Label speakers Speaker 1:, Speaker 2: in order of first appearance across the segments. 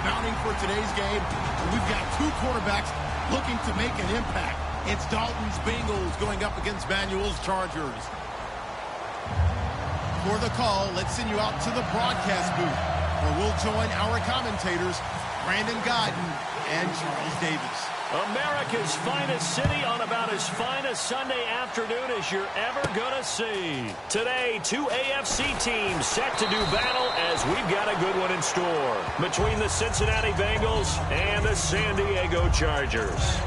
Speaker 1: mounting for today's game. We've got two quarterbacks looking to make an impact. It's Dalton's Bengals going up against Manuel's Chargers. For the call, let's send you out to the broadcast booth, where we'll join our commentators, Brandon Godden and Charles Davis.
Speaker 2: America's finest city on about as fine a Sunday afternoon as you're ever going to see. Today, two AFC teams set to do battle as we've got a good one in store between the Cincinnati Bengals and the San Diego Chargers.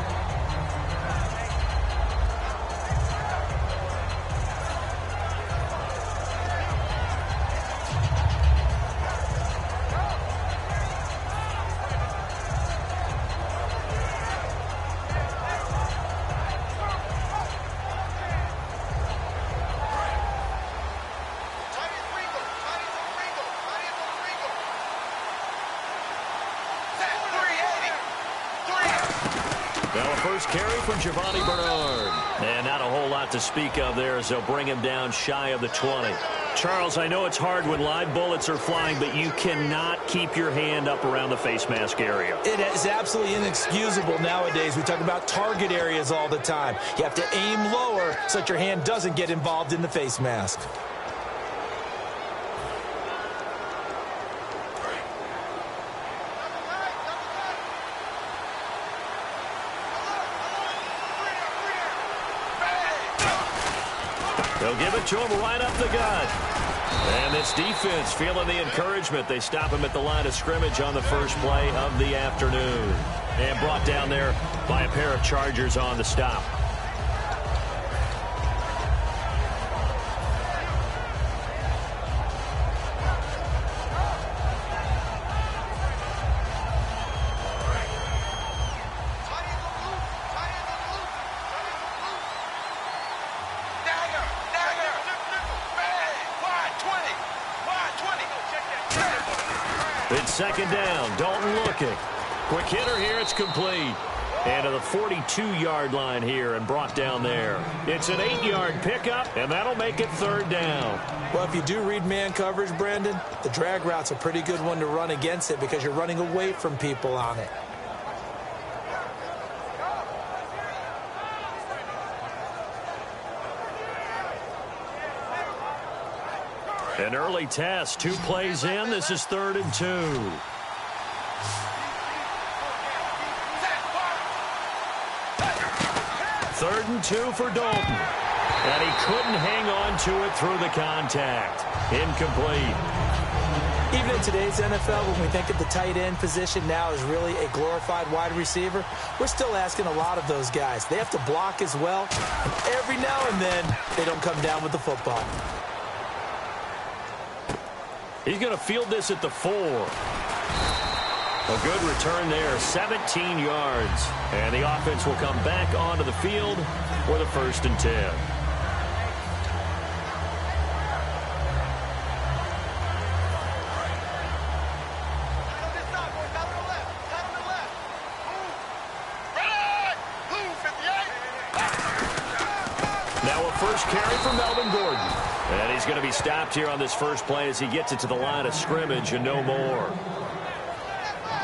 Speaker 2: First carry from Giovanni Bernard. And not a whole lot to speak of there as they'll bring him down shy of the 20. Charles, I know it's hard when live bullets are flying, but you cannot keep your hand up around the face mask area.
Speaker 3: It is absolutely inexcusable nowadays. We talk about target areas all the time. You have to aim lower so that your hand doesn't get involved in the face mask.
Speaker 2: They'll give it to him right up the gut. And this defense feeling the encouragement. They stop him at the line of scrimmage on the first play of the afternoon. And brought down there by a pair of Chargers on the stop. It's second down. Dalton looking. Quick hitter here. It's complete. And to the 42-yard line here and brought down there. It's an 8-yard pickup, and that'll make it third down.
Speaker 3: Well, if you do read man coverage, Brandon, the drag route's a pretty good one to run against it because you're running away from people on it.
Speaker 2: An early test, 2 plays in. This is 3rd and 2. Third and 2 for Dalton. And he couldn't hang on to it through the contact. Incomplete.
Speaker 3: Even in today's NFL, when we think of the tight end position now as really a glorified wide receiver, we're still asking a lot of those guys. They have to block as well. And every now and then, they don't come down with the football.
Speaker 2: He's going to field this at the 4. A good return there, 17 yards. And the offense will come back onto the field for the 1st and 10. Now a first carry for Melvin Gordon. And he's going to be stopped here on this first play as he gets it to the line of scrimmage and no more.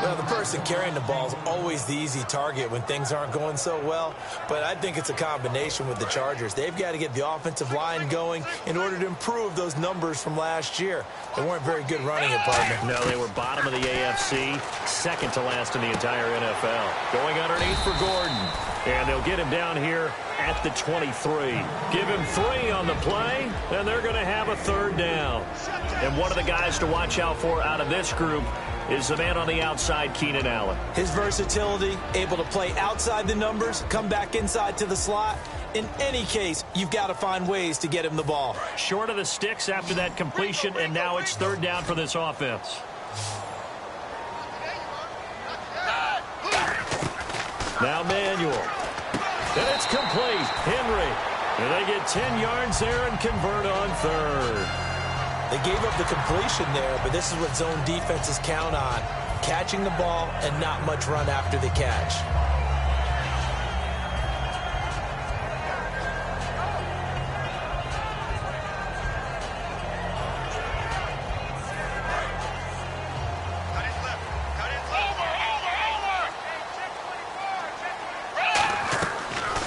Speaker 3: Well, the person carrying the ball is always the easy target when things aren't going so well. But I think it's a combination with the Chargers. They've got to get the offensive line going in order to improve those numbers from last year. They weren't very good running it, partner.
Speaker 2: No, they were bottom of the AFC, second to last in the entire NFL. Going underneath for Gordon. And they'll get him down here at the 23. Give him 3 on the play, and they're going to have a 3rd down. And one of the guys to watch out for out of this group is the man on the outside, Keenan Allen.
Speaker 3: His versatility, able to play outside the numbers, come back inside to the slot. In any case, you've got to find ways to get him the ball.
Speaker 2: Short of the sticks after that completion, and now it's 3rd down for this offense. Now Manuel. And it's complete. Henry. And they get 10 yards there and convert on 3rd.
Speaker 3: They gave up the completion there, but this is what zone defenses count on. Catching the ball and not much run after the catch.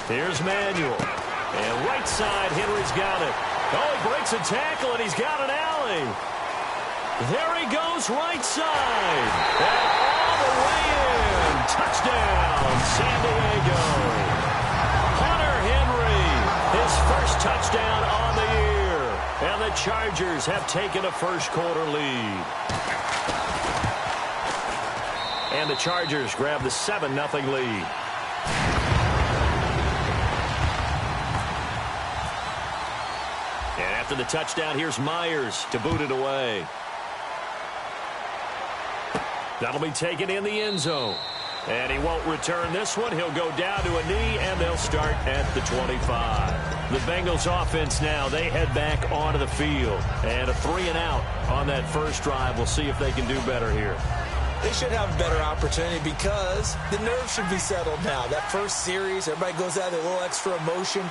Speaker 2: Here's Manuel. And right side, Henry's got it. Oh, he breaks a tackle, and he's got an alley. There he goes, right side. And all the way in. Touchdown, San Diego. Hunter Henry, his first touchdown on the year. And the Chargers have taken a first-quarter lead. And the Chargers grab the 7-0 lead. And after the touchdown, here's Myers to boot it away. That'll be taken in the end zone. And he won't return this one. He'll go down to a knee, and they'll start at the 25. The Bengals offense now, they head back onto the field. And a 3-and-out on that first drive. We'll see if they can do better here.
Speaker 3: They should have a better opportunity because the nerves should be settled now. That first series, everybody goes out with a little extra emotion.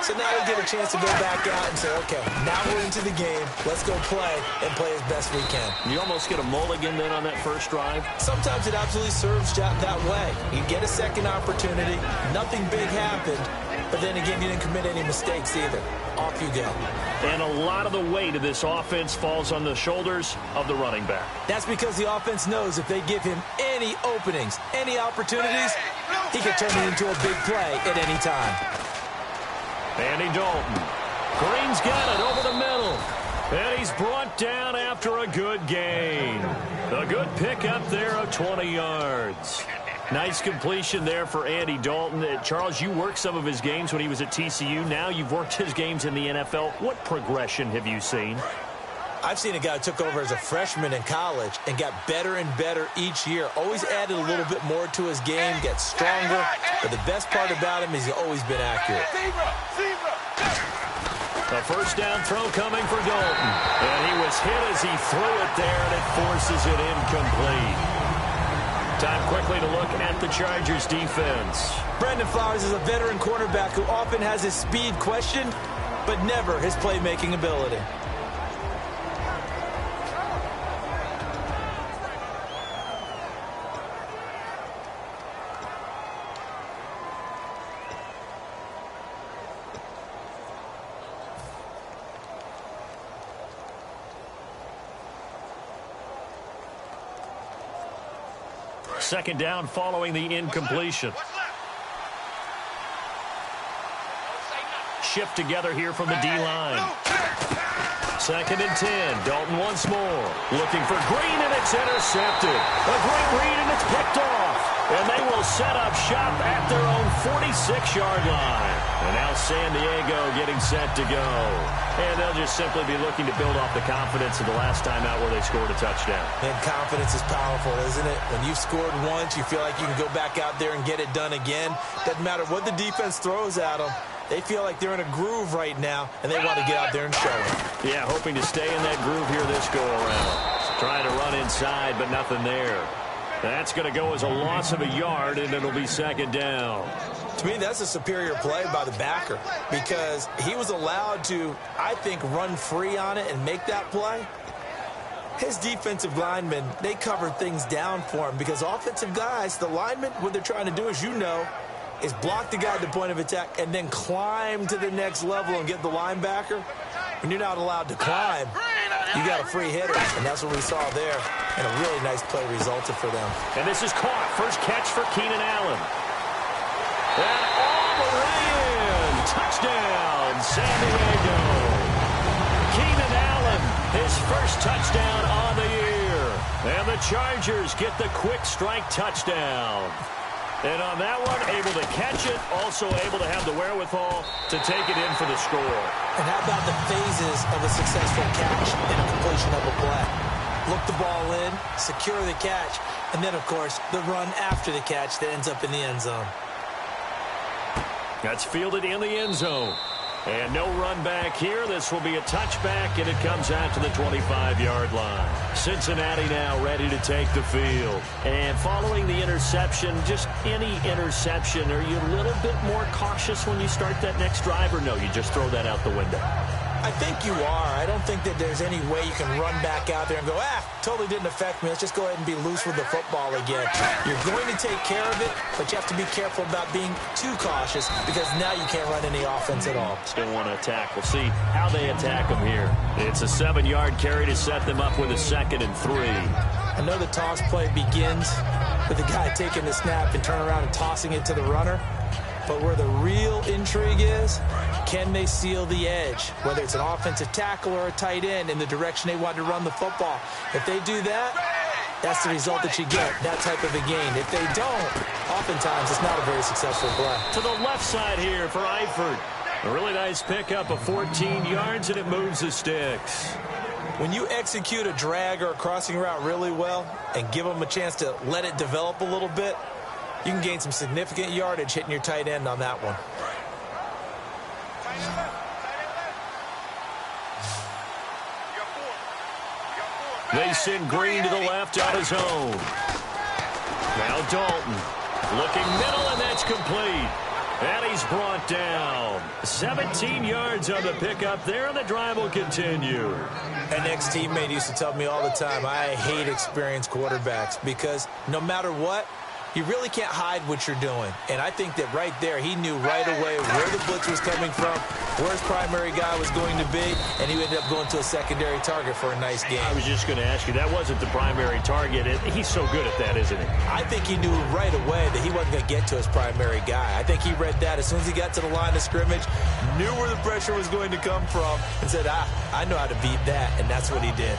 Speaker 3: So now they get a chance to go back out and say, okay, now we're into the game. Let's go play and play as best we can.
Speaker 2: You almost get a mulligan then on that first drive?
Speaker 3: Sometimes it absolutely serves that way. You get a second opportunity. Nothing big happened. But then again, you didn't commit any mistakes either. Off you go.
Speaker 2: And a lot of the weight of this offense falls on the shoulders of the running back.
Speaker 3: That's because the offense knows if they give him any openings, any opportunities, he can turn it into a big play at any time.
Speaker 2: Andy Dalton. Green's got it over the middle. And he's brought down after a good gain. A good pickup there of 20 yards. Nice completion there for Andy Dalton. Charles, you worked some of his games when he was at TCU. Now you've worked his games in the NFL. What progression have you seen?
Speaker 3: I've seen a guy who took over as a freshman in college and got better and better each year. Always added a little bit more to his game, gets stronger. But the best part about him is he's always been accurate.
Speaker 2: A first down throw coming for Dalton. And he was hit as he threw it there, and it forces it incomplete. Time quickly to look at the Chargers defense.
Speaker 3: Brandon Flowers is a veteran cornerback who often has his speed questioned, but never his playmaking ability.
Speaker 2: Second down following the incompletion. Shift together here from the D-line. Second and 10. Dalton once more. Looking for Green, and it's intercepted. A great read, and it's picked off. And they will set up shop at their own 46-yard line. And now San Diego getting set to go. And they'll just simply be looking to build off the confidence of the last time out where they scored a touchdown.
Speaker 3: And confidence is powerful, isn't it? When you've scored once, you feel like you can go back out there and get it done again. Doesn't matter what the defense throws at them. They feel like they're in a groove right now, and they want to get out there and show it.
Speaker 2: Yeah, hoping to stay in that groove here this go-around. Trying to run inside, but nothing there. That's going to go as a loss of a yard, and it'll be second down.
Speaker 3: To me, that's a superior play by the backer because he was allowed to, I think, run free on it and make that play. His defensive linemen, they covered things down for him because offensive guys, the linemen, what they're trying to do, as you know, is block the guy at the point of attack and then climb to the next level and get the linebacker. When you're not allowed to climb, you got a free hitter, and that's what we saw there. And a really nice play resulted for them.
Speaker 2: And this is caught. First catch for Keenan Allen. And all the way in. Touchdown, San Diego. Keenan Allen, his first touchdown on the year. And the Chargers get the quick strike touchdown. And on that one, able to catch it, also able to have the wherewithal to take it in for the score.
Speaker 3: And how about the phases of a successful catch and a completion of a play? Look the ball in, secure the catch, and then, of course, the run after the catch that ends up in the end zone.
Speaker 2: That's fielded in the end zone. And no run back here. This will be a touchback, and it comes out to the 25-yard line. Cincinnati now ready to take the field. And following the interception, just any interception, are you a little bit more cautious when you start that next drive, or no, you just throw that out the window?
Speaker 3: I think you are. I don't think that there's any way you can run back out there and go, totally didn't affect me. Let's just go ahead and be loose with the football again. You're going to take care of it, but you have to be careful about being too cautious because now you can't run any offense at all.
Speaker 2: Still want to attack. We'll see how they attack them here. It's a 7-yard carry to set them up with a 2nd and 3.
Speaker 3: I know the toss play begins with the guy taking the snap and turning around and tossing it to the runner. But where the real intrigue is, can they seal the edge? Whether it's an offensive tackle or a tight end in the direction they want to run the football. If they do that, that's the result that you get, that type of a gain. If they don't, oftentimes it's not a very successful play.
Speaker 2: To the left side here for Eifert. A really nice pickup of 14 yards, and it moves the sticks.
Speaker 3: When you execute a drag or a crossing route really well and give them a chance to let it develop a little bit, you can gain some significant yardage hitting your tight end on that one.
Speaker 2: They send Green to the left on his own. Now Dalton looking middle, and that's complete. And he's brought down. 17 yards on the pickup there, and the drive will continue.
Speaker 3: An ex-teammate used to tell me all the time, I hate experienced quarterbacks because no matter what, you really can't hide what you're doing. And I think that right there, he knew right away where the blitz was coming from, where his primary guy was going to be, and he ended up going to a secondary target for a nice game.
Speaker 2: I was just going to ask you, that wasn't the primary target. He's so good at that, isn't he?
Speaker 3: I think he knew right away that he wasn't going to get to his primary guy. I think he read that as soon as he got to the line of scrimmage, knew where the pressure was going to come from, and said, I know how to beat that, and that's what he did.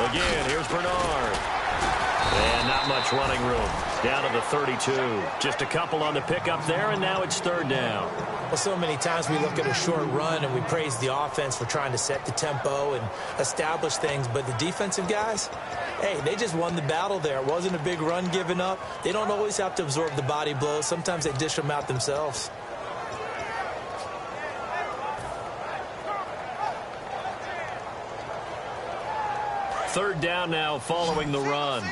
Speaker 2: Again, here's Bernard. And not much running room. Down to the 32. Just a couple on the pickup there, and now it's 3rd down.
Speaker 3: Well, so many times we look at a short run and we praise the offense for trying to set the tempo and establish things, but the defensive guys, hey, they just won the battle there. It wasn't a big run given up. They don't always have to absorb the body blows. Sometimes they dish them out themselves.
Speaker 2: Third down now following the run.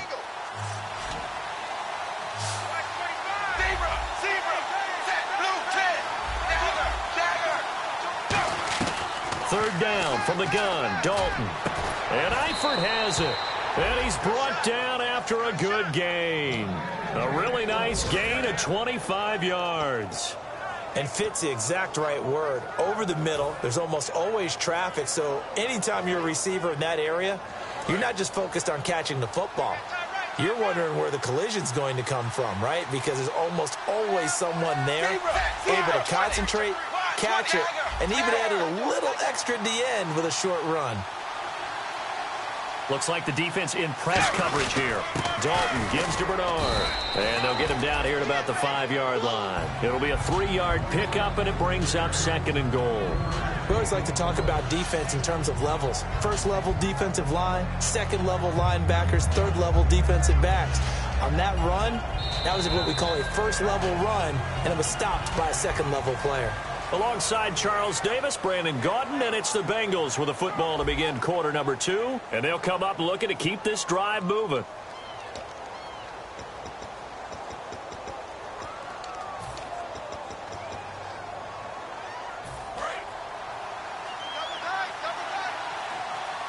Speaker 2: Third down from the gun, Dalton. And Eifert has it. And he's brought down after a good gain. A really nice gain of 25 yards.
Speaker 3: And fits the exact right word. Over the middle, there's almost always traffic, so anytime you're a receiver in that area, you're not just focused on catching the football. You're wondering where the collision's going to come from, right? Because there's almost always someone there able to concentrate, catch it, and even added a little extra at the end with a short run.
Speaker 2: Looks like the defense in press coverage here. Dalton gives to Bernard. And they'll get him down here at about the 5-yard line. It'll be a 3-yard pickup, and it brings up 2nd and goal.
Speaker 3: We always like to talk about defense in terms of levels. First level defensive line, second level linebackers, third level defensive backs. On that run, that was what we call a first level run, and it was stopped by a second level player.
Speaker 2: Alongside Charles Davis, Brandon Gaudin, and it's the Bengals with the football to begin quarter number 2. And they'll come up looking to keep this drive moving.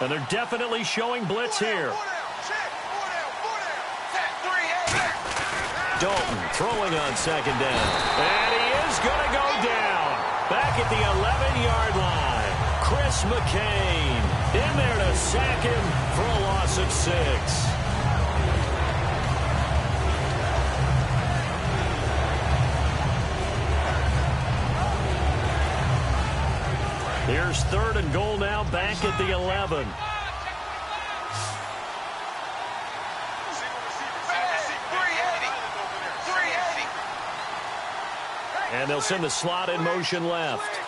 Speaker 2: And they're definitely showing blitz here. Dalton throwing on 2nd down. And he is going to go down. Back at the 11-yard line. Chris McCain in there to sack him for a loss of 6. Here's 3rd and goal now, back at the 11. And they'll send the slot in motion left.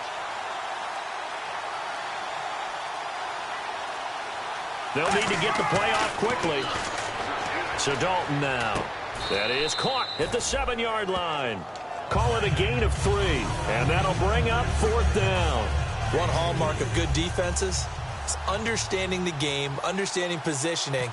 Speaker 2: They'll need to get the play off quickly. So Dalton now. That is caught at the 7-yard line. Call it a gain of 3. And that'll bring up 4th down.
Speaker 3: One hallmark of good defenses is understanding the game, understanding positioning,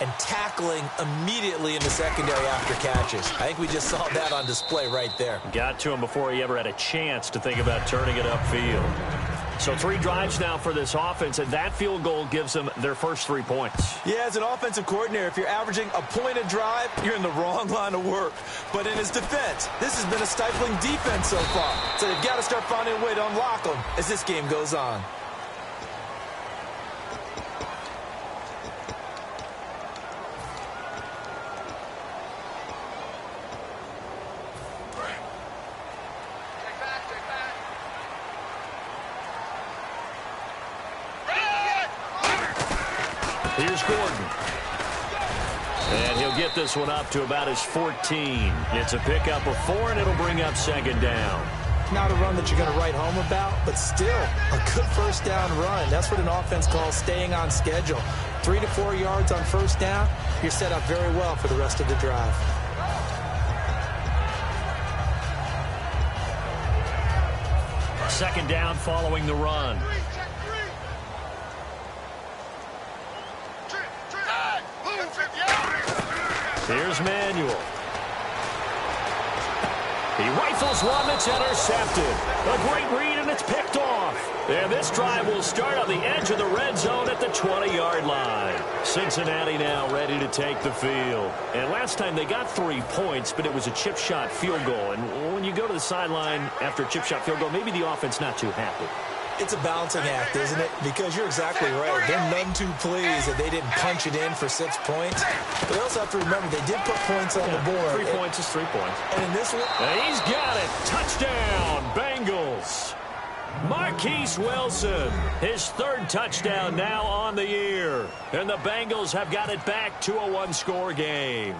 Speaker 3: and tackling immediately in the secondary after catches. I think we just saw that on display right there.
Speaker 2: Got to him before he ever had a chance to think about turning it upfield. So 3 drives now for this offense, and that field goal gives them their first 3 points.
Speaker 3: Yeah, as an offensive coordinator, if you're averaging a point a drive, you're in the wrong line of work. But in his defense, this has been a stifling defense so far. So they've got to start finding a way to unlock them as this game goes on.
Speaker 2: Here's Gordon. And he'll get this one up to about his 14. It's a pickup of 4, and it'll bring up 2nd down.
Speaker 3: Not a run that you're going to write home about, but still a good first down run. That's what an offense calls staying on schedule. 3 to 4 yards on first down, you're set up very well for the rest of the drive.
Speaker 2: Second down following the run. Here's Manuel. He rifles one that's intercepted. A great read, and it's picked off. And this drive will start on the edge of the red zone at the 20-yard line. Cincinnati now ready to take the field. And last time they got 3 points, but it was a chip shot field goal. And when you go to the sideline after a chip shot field goal, maybe the offense not too happy.
Speaker 3: It's a balancing act, isn't it? Because you're exactly right. They're none too pleased that they didn't punch it in for 6 points. But they also have to remember they did put points on the board.
Speaker 2: 3 points is 3 points.
Speaker 3: And in this one...
Speaker 2: And he's got it. Touchdown, Bengals. Marquise Wilson, his 3rd touchdown now on the year. And the Bengals have got it back to a 1-score game.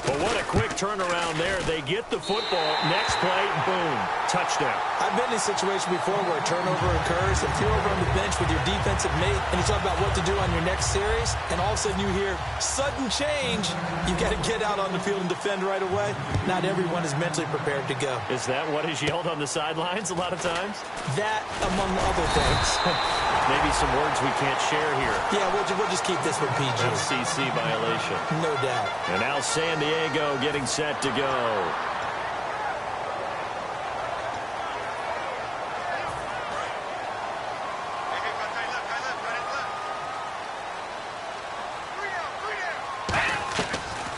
Speaker 2: But what a quick turnaround there. They get the football. Next play, boom, touchdown.
Speaker 3: I've been in a situation before where a turnover occurs. If you're over on the bench with your defensive mate and you talk about what to do on your next series, and all of a sudden you hear sudden change, you got to get out on the field and defend right away. Not everyone is mentally prepared to go.
Speaker 2: Is that what is yelled on the sidelines a lot of times?
Speaker 3: That, among other things.
Speaker 2: Maybe some words we can't share here.
Speaker 3: Yeah, we'll just keep this one PG.
Speaker 2: FCC violation.
Speaker 3: No doubt.
Speaker 2: And now San Diego getting set to go.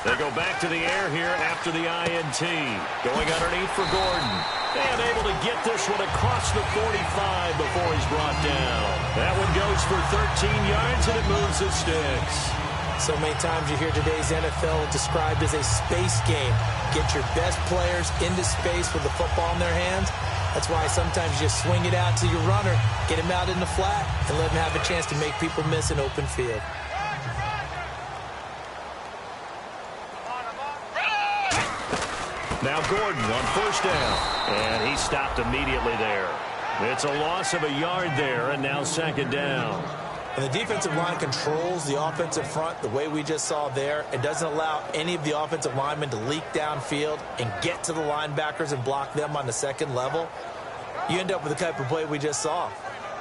Speaker 2: They go back to the air here after the INT. Going underneath for Gordon. And able to get this one across the 45 before he's brought down. That one goes for 13 yards, and it moves the sticks.
Speaker 3: So many times you hear today's NFL described as a space game. Get your best players into space with the football in their hands. That's why sometimes you just swing it out to your runner, get him out in the flat, and let him have a chance to make people miss an open field.
Speaker 2: Now Gordon on first down. And he stopped immediately there. It's a loss of a yard there, and now 2nd down.
Speaker 3: And the defensive line controls the offensive front the way we just saw there. It doesn't allow any of the offensive linemen to leak downfield and get to the linebackers and block them on the second level. You end up with the type of play we just saw.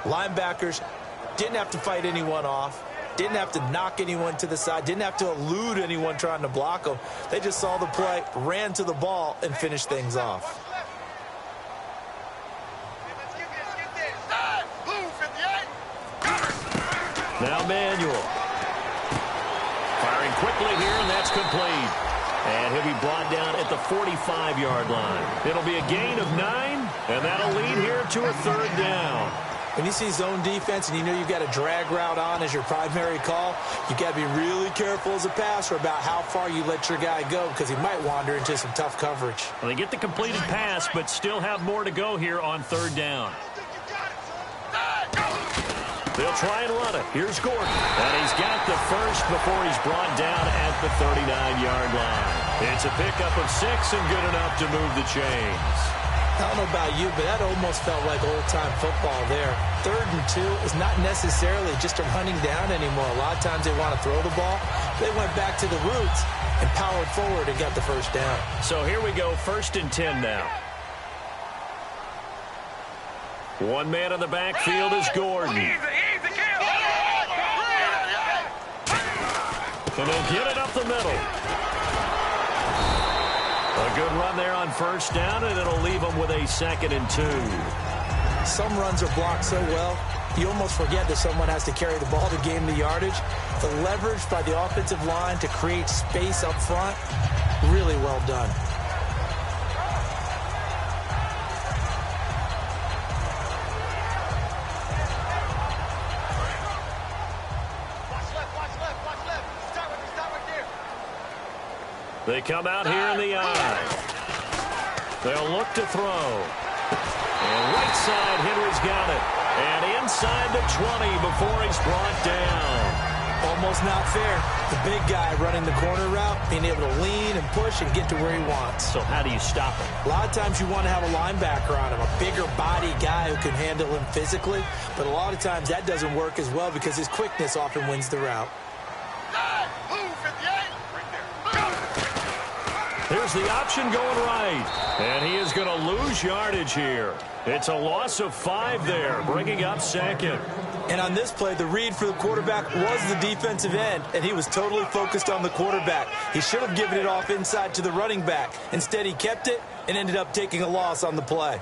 Speaker 3: Linebackers didn't have to fight anyone off. Didn't have to knock anyone to the side. Didn't have to elude anyone trying to block them. They just saw the play, ran to the ball, and finished things off.
Speaker 2: Now Manuel. Firing quickly here, and that's complete. And he'll be brought down at the 45-yard line. It'll be a gain of 9, and that'll lead here to a 3rd down.
Speaker 3: When you see zone defense and you know you've got a drag route on as your primary call, you've got to be really careful as a passer about how far you let your guy go because he might wander into some tough coverage.
Speaker 2: Well, they get the completed pass, but still have more to go here on 3rd down. They'll try and run it. Here's Gordon. And he's got the first before he's brought down at the 39-yard line. It's a pickup of 6 and good enough to move the chains.
Speaker 3: I don't know about you, but that almost felt like old-time football there. 3rd and 2 is not necessarily just a running down anymore. A lot of times they want to throw the ball. They went back to the roots and powered forward and got the first down.
Speaker 2: So here we go, 1st and 10 now. One man in the backfield is Gordon. And he'll get it up the middle. A good run there on first down, and it'll leave them with a 2nd and 2.
Speaker 3: Some runs are blocked so well, you almost forget that someone has to carry the ball to gain the yardage. The leverage by the offensive line to create space up front, really well done.
Speaker 2: They come out here in the eye. They'll look to throw. And right side, Henry's got it. And inside the 20 before he's brought down.
Speaker 3: Almost not fair. The big guy running the corner route, being able to lean and push and get to where he wants.
Speaker 2: So how do you stop him?
Speaker 3: A lot of times you want to have a linebacker on him, a bigger body guy who can handle him physically. But a lot of times that doesn't work as well because his quickness often wins the route.
Speaker 2: Here's the option going right. And he is going to lose yardage here. It's a loss of 5 there, bringing up 2nd.
Speaker 3: And on this play, the read for the quarterback was the defensive end, and he was totally focused on the quarterback. He should have given it off inside to the running back. Instead, he kept it and ended up taking a loss on the play.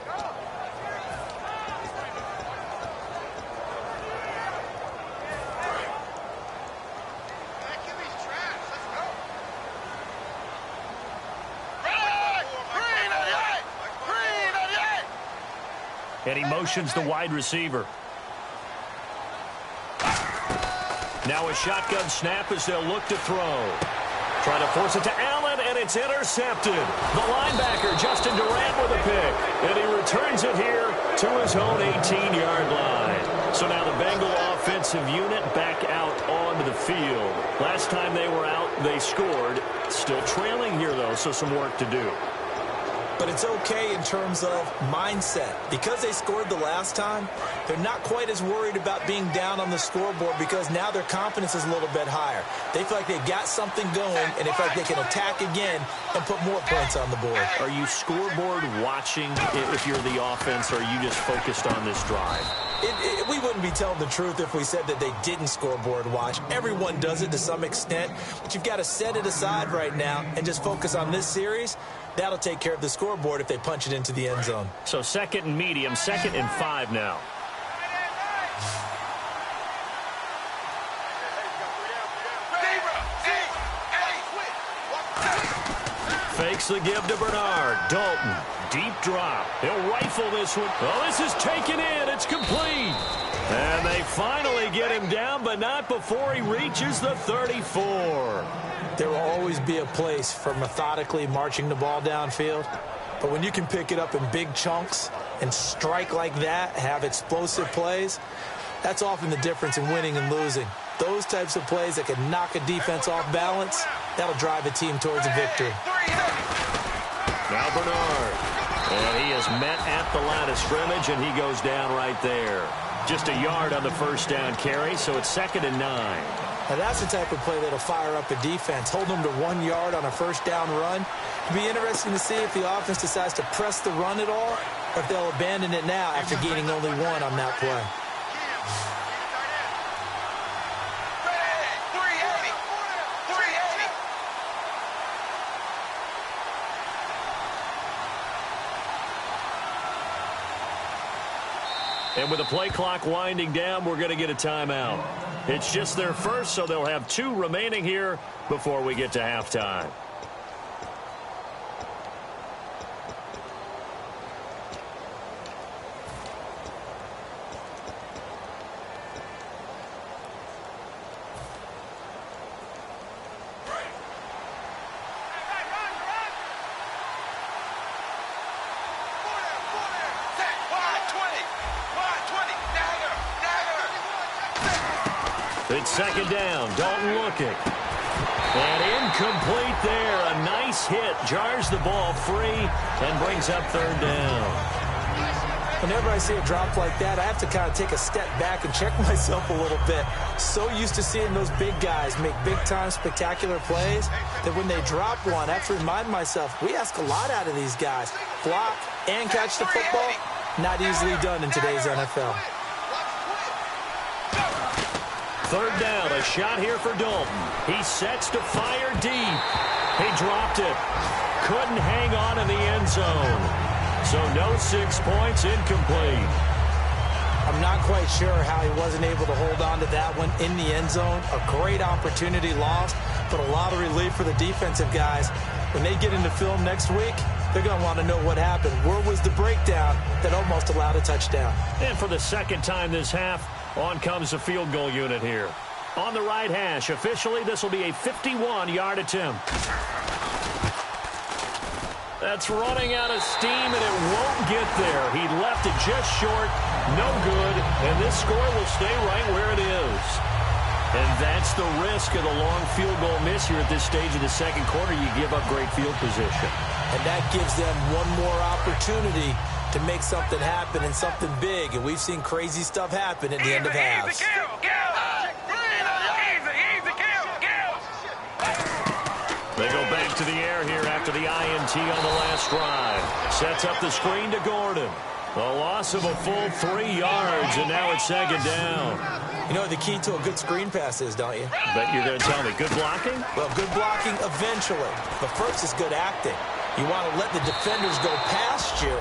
Speaker 2: And he motions the wide receiver. Now a shotgun snap as they'll look to throw. Trying to force it to Allen, and it's intercepted. The linebacker, Justin Durant, with a pick. And he returns it here to his own 18-yard line. So now the Bengal offensive unit back out onto the field. Last time they were out, they scored. Still trailing here, though, so some work to do.
Speaker 3: But it's okay in terms of mindset. Because they scored the last time, they're not quite as worried about being down on the scoreboard because now their confidence is a little bit higher. They feel like they've got something going, and they feel like they can attack again and put more points on the board.
Speaker 2: Are you scoreboard watching if you're the offense, or are you just focused on this drive?
Speaker 3: We wouldn't be telling the truth if we said that they didn't scoreboard watch. Everyone does it to some extent, but you've got to set it aside right now and just focus on this series. That'll take care of the scoreboard if they punch it into the end zone.
Speaker 2: So 2nd and medium, 2nd and 5 now. Fakes the give to Bernard. Dalton, deep drop. He'll rifle this one. Oh, this is taken in. It's complete. And they finally get him down, but not before he reaches the 34.
Speaker 3: There will always be a place for methodically marching the ball downfield. But when you can pick it up in big chunks and strike like that, have explosive plays, that's often the difference in winning and losing. Those types of plays that can knock a defense off balance, that'll drive a team towards a victory.
Speaker 2: Now Bernard. And he is met at the line of scrimmage, and he goes down right there. Just a yard on the first down carry, so it's 2nd and 9.
Speaker 3: Now that's the type of play that'll fire up a defense. Hold them to 1 yard on a first down run. It'll be interesting to see if the offense decides to press the run at all, or if they'll abandon it now after gaining only 1 on that play.
Speaker 2: And with the play clock winding down, we're going to get a timeout. It's just their first, so they'll have 2 remaining here before we get to halftime. It's 2nd down. Dalton looking. And incomplete there. A nice hit. Jars the ball free and brings up 3rd down.
Speaker 3: Whenever I see a drop like that, I have to kind of take a step back and check myself a little bit. So used to seeing those big guys make big-time spectacular plays that when they drop one, I have to remind myself, we ask a lot out of these guys. Block and catch the football, not easily done in today's NFL.
Speaker 2: third down. A shot here for Dalton. He sets to fire deep. He dropped it. Couldn't hang on in the end zone. So no 6 points, incomplete.
Speaker 3: I'm not quite sure how he wasn't able to hold on to that one in the end zone. A great opportunity lost, but a lot of relief for the defensive guys. When they get into film next week, they're going to want to know what happened. Where was the breakdown that almost allowed a touchdown?
Speaker 2: And for the second time this half, on comes the field goal unit here. On the right hash, officially, this will be a 51-yard attempt. That's running out of steam, and it won't get there. He left it just short, no good, and this score will stay right where it is. And that's the risk of the long field goal miss here at this stage of the second quarter. You give up great field position.
Speaker 3: And that gives them one more opportunity to make something happen and something big. And we've seen crazy stuff happen at the end of halves.
Speaker 2: They go back to the air here after the INT on the last drive. Sets up the screen to Gordon. A loss of a full 3 yards, and now it's second down.
Speaker 3: You know what the key to a good screen pass is, don't you?
Speaker 2: Bet you're going to tell me. Good blocking?
Speaker 3: Well, good blocking eventually. But first is good acting. You want to let the defenders go past you,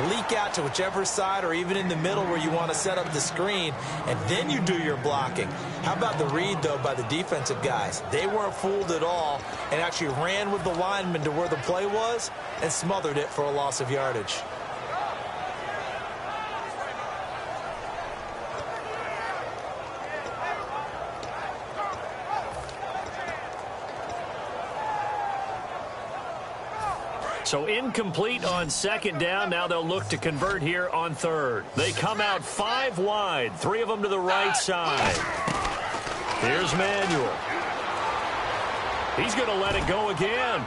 Speaker 3: leak out to whichever side or even in the middle where you want to set up the screen, and then you do your blocking. How about the read, though, by the defensive guys? They weren't fooled at all and actually ran with the lineman to where the play was and smothered it for a loss of yardage.
Speaker 2: So incomplete on second down. Now they'll look to convert here on third. They come out 5 wide, 3 of them to the right side. Here's Manuel. He's going to let it go again.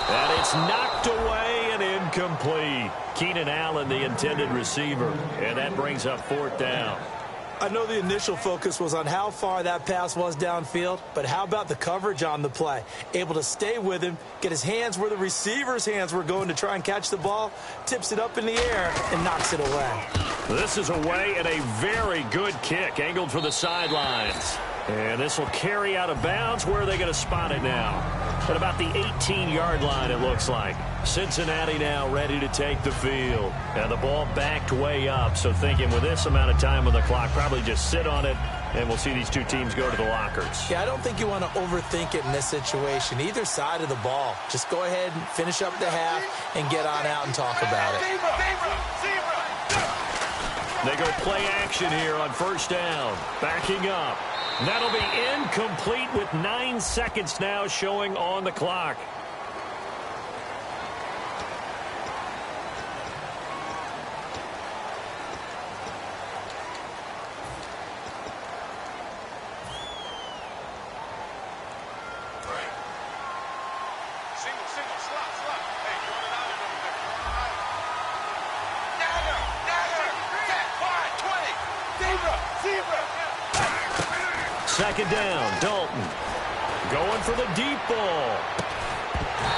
Speaker 2: And it's knocked away and incomplete. Keenan Allen, the intended receiver. And that brings up 4th down.
Speaker 3: I know the initial focus was on how far that pass was downfield, but how about the coverage on the play? Able to stay with him, get his hands where the receiver's hands were going to try and catch the ball, tips it up in the air, and knocks it away.
Speaker 2: This is away and a very good kick, angled for the sidelines. And this will carry out of bounds. Where are they going to spot it now? At about the 18-yard line, it looks like. Cincinnati now ready to take the field. And the ball backed way up, so thinking with this amount of time on the clock, probably just sit on it, and we'll see these two teams go to the lockers.
Speaker 3: Yeah, I don't think you want to overthink it in this situation. Either side of the ball. Just go ahead and finish up the half and get on out and talk about it.
Speaker 2: They go play action here on first down. Backing up. That'll be incomplete with 9 seconds now showing on the clock. Second down, Dalton going for the deep ball.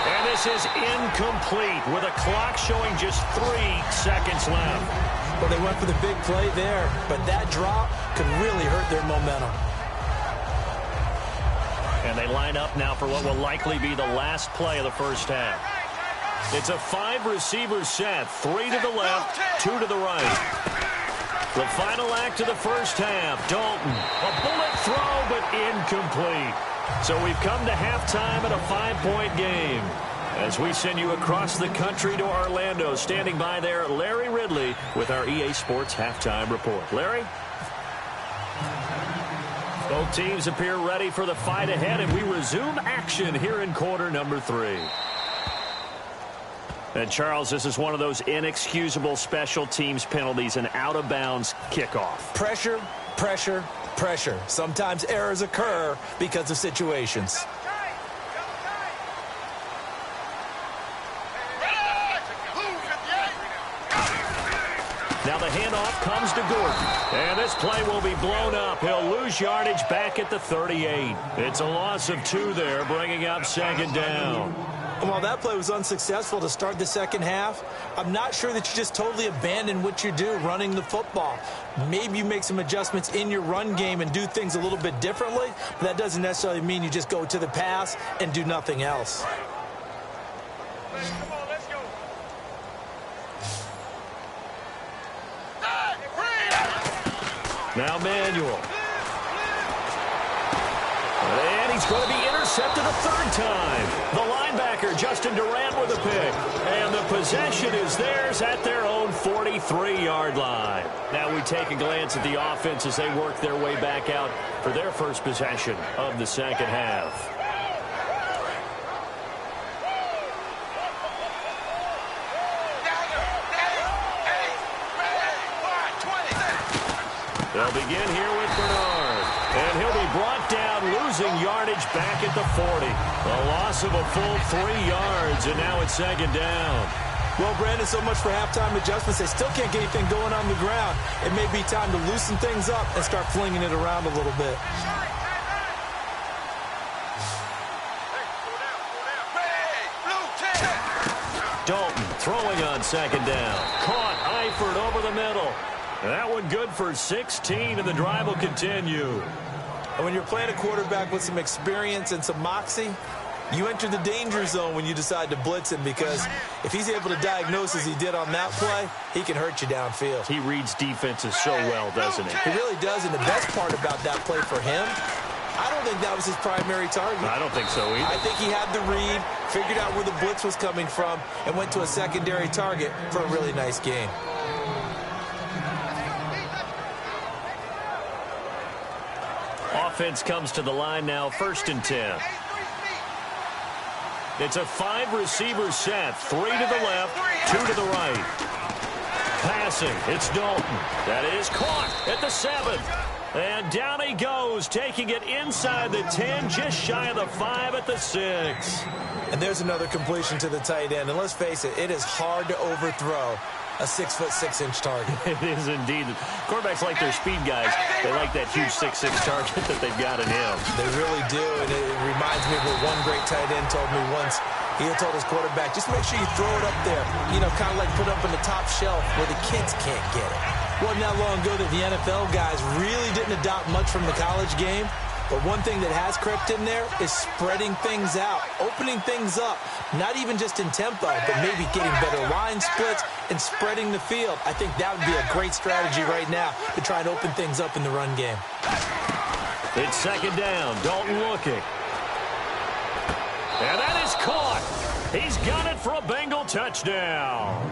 Speaker 2: And this is incomplete with a clock showing just 3 seconds left.
Speaker 3: Well, they went for the big play there, but that drop could really hurt their momentum.
Speaker 2: And they line up now for what will likely be the last play of the first half. It's a 5-receiver set, 3 to the left, 2 to the right. The final act of the first half, Dalton, a bullet throw, but incomplete. So we've come to halftime in a 5-point game. As we send you across the country to Orlando, standing by there, Larry Ridley with our EA Sports Halftime Report. Larry? Both teams appear ready for the fight ahead, and we resume action here in quarter number 3. And, Charles, this is one of those inexcusable special teams penalties, an out-of-bounds kickoff.
Speaker 3: Pressure, pressure, pressure. Sometimes errors occur because of situations.
Speaker 2: Now the handoff comes to Gordon. And this play will be blown up. He'll lose yardage back at the 38. It's a loss of 2 there, bringing up second down.
Speaker 3: And while that play was unsuccessful to start the second half, I'm not sure that you just totally abandon what you do running the football. Maybe you make some adjustments in your run game and do things a little bit differently, but that doesn't necessarily mean you just go to the pass and do nothing else.
Speaker 4: Come on, let's go.
Speaker 2: Now Manuel. And he's going to be intercepted a third time. The linebacker, Justin Durant, with a pick. And the possession is theirs at their own 43-yard line. Now we take a glance at the offense as they work their way back out for their first possession of the second half. They'll begin here with Bernard. And he'll be brought down, losing yardage back at the 40. A loss of a full 3 yards, and now it's second down.
Speaker 3: Well, Brandon, so much for halftime adjustments. They still can't get anything going on the ground. It may be time to loosen things up and start flinging it around a little bit.
Speaker 2: Dalton throwing on second down. Caught Eifert over the middle. That one good for 16, and the drive will continue.
Speaker 3: And when you're playing a quarterback with some experience and some moxie, you enter the danger zone when you decide to blitz him, because if he's able to diagnose as he did on that play, he can hurt you downfield.
Speaker 2: He reads defenses so well, doesn't he?
Speaker 3: He really does, and the best part about that play for him, I don't think that was his primary target.
Speaker 2: I don't think so either.
Speaker 3: I think he had the read, figured out where the blitz was coming from, and went to a secondary target for a really nice gain.
Speaker 2: Offense comes to the line now, 1st and 10. It's a 5-receiver set, 3 to the left, 2 to the right. Passing, it's Dalton. That is caught at the 7. And down he goes, taking it inside the 10, just shy of the 5 at the 6.
Speaker 3: And there's another completion to the tight end. And let's face it, it is hard to overthrow a 6'6" target.
Speaker 2: It is indeed. Quarterbacks like their speed guys. They like that huge 6'6" target that they've got in him.
Speaker 3: They really do, and it reminds me of what one great tight end told me once. He told his quarterback, just make sure you throw it up there, you know, kind of like put it up on the top shelf where the kids can't get it. Wasn't that long ago that the NFL guys really didn't adopt much from the college game. But one thing that has crept in there is spreading things out, opening things up, not even just in tempo, but maybe getting better line splits and spreading the field. I think that would be a great strategy right now to try and open things up in the run game.
Speaker 2: It's second down. Dalton looking. And that is caught. He's got it for a Bengal touchdown.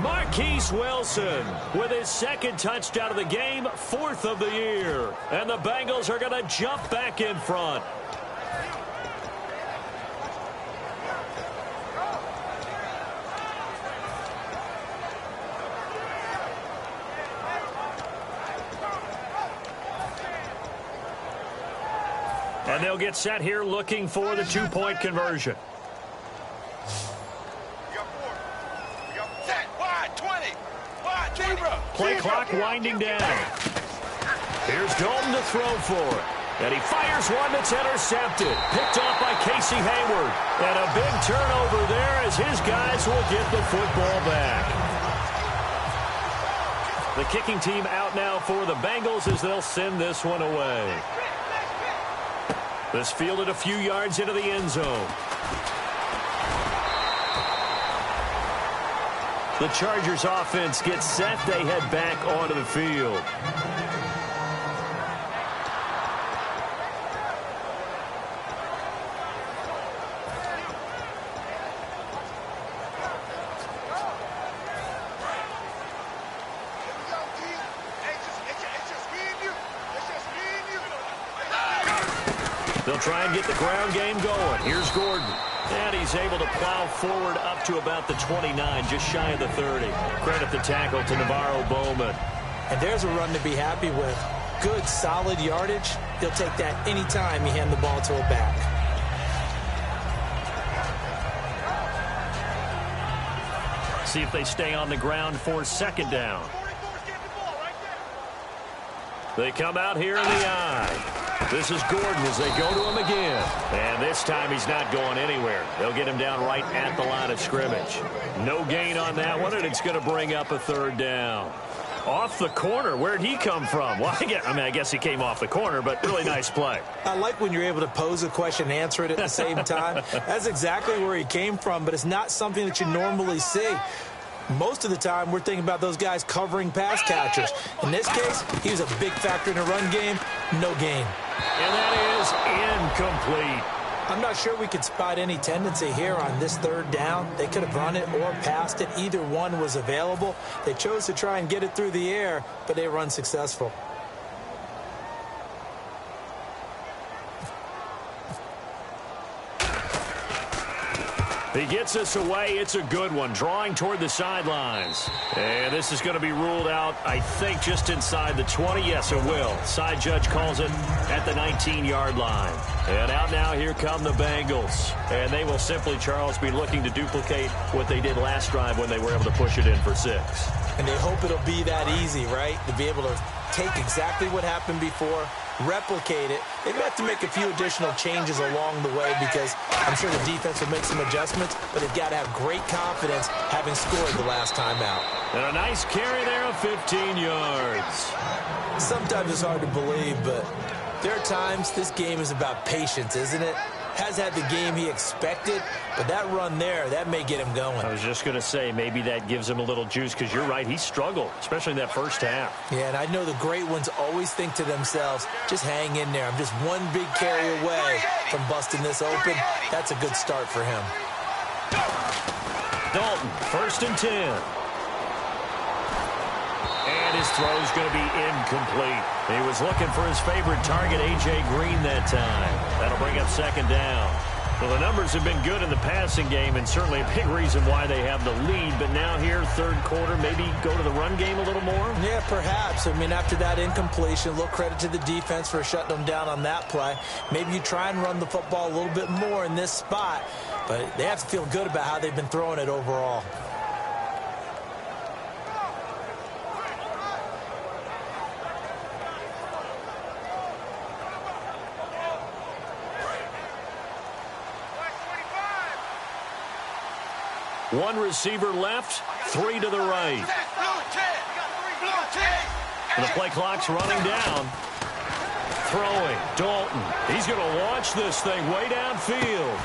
Speaker 2: Marquise Wilson with his 2nd touchdown of the game, 4th of the year. And the Bengals are going to jump back in front. And they'll get set here looking for the 2-point conversion. Play clock winding down. Here's Dalton to throw for it. And he fires one that's intercepted. Picked off by Casey Hayward. And a big turnover there as his guys will get the football back. The kicking team out now for the Bengals as they'll send this one away. This fielded a few yards into the end zone. The Chargers offense gets set. They head back onto the field. They'll try and get the ground game going. Here's Gordon. And he's able to plow forward up to about the 29, just shy of the 30. Credit the tackle to Navarro Bowman.
Speaker 3: And there's a run to be happy with. Good, solid yardage. He'll take that anytime you hand the ball to a back.
Speaker 2: See if they stay on the ground for second down. They come out here in the eye. This is Gordon as they go to him again. And this time he's not going anywhere. They'll get him down right at the line of scrimmage. No gain on that one, and it's going to bring up a third down. Off the corner. Where'd he come from? Well, I guess he came off the corner, but really nice play.
Speaker 3: I like when you're able to pose a question and answer it at the same time. That's exactly where he came from, but it's not something that you normally see. Most of the time, we're thinking about those guys covering pass catchers. In this case, he was a big factor in the run game. No gain.
Speaker 2: And that is incomplete.
Speaker 3: I'm not sure we could spot any tendency here on this third down. They could have run it or passed it. Either one was available. They chose to try and get it through the air, but they were unsuccessful.
Speaker 2: He gets us away. It's a good one. Drawing toward the sidelines. And this is going to be ruled out, I think, just inside the 20. Yes, it will. Side judge calls it at the 19-yard line. And out now, here come the Bengals. And they will simply, Charles, be looking to duplicate what they did last drive when they were able to push it in for 6.
Speaker 3: And they hope it'll be that easy, right? To be able to take exactly what happened before, replicate it. They may have to make a few additional changes along the way because I'm sure the defense will make some adjustments, but they've got to have great confidence having scored the last time out.
Speaker 2: And a nice carry there of 15 yards.
Speaker 3: Sometimes it's hard to believe, but there are times this game is about patience, isn't it? Has had the game he expected, but that run there, that may get him going.
Speaker 2: I was just going to say, maybe that gives him a little juice because you're right, he struggled, especially in that first half.
Speaker 3: Yeah, and I know the great ones always think to themselves, just hang in there. I'm just one big carry away from busting this open. That's a good start for him.
Speaker 2: Dalton, 1st and 10. And his throw's going to be incomplete. He was looking for his favorite target, A.J. Green, that time. That'll bring up 2nd down. Well, the numbers have been good in the passing game, and certainly a big reason why they have the lead. But now here, 3rd quarter, maybe go to the run game a little more?
Speaker 3: Yeah, perhaps. I mean, after that incompletion, a little credit to the defense for shutting them down on that play. Maybe you try and run the football a little bit more in this spot, but they have to feel good about how they've been throwing it overall.
Speaker 2: One receiver left, 3 to the right. And the play clock's running down. Throwing, Dalton. He's going to launch this thing way downfield.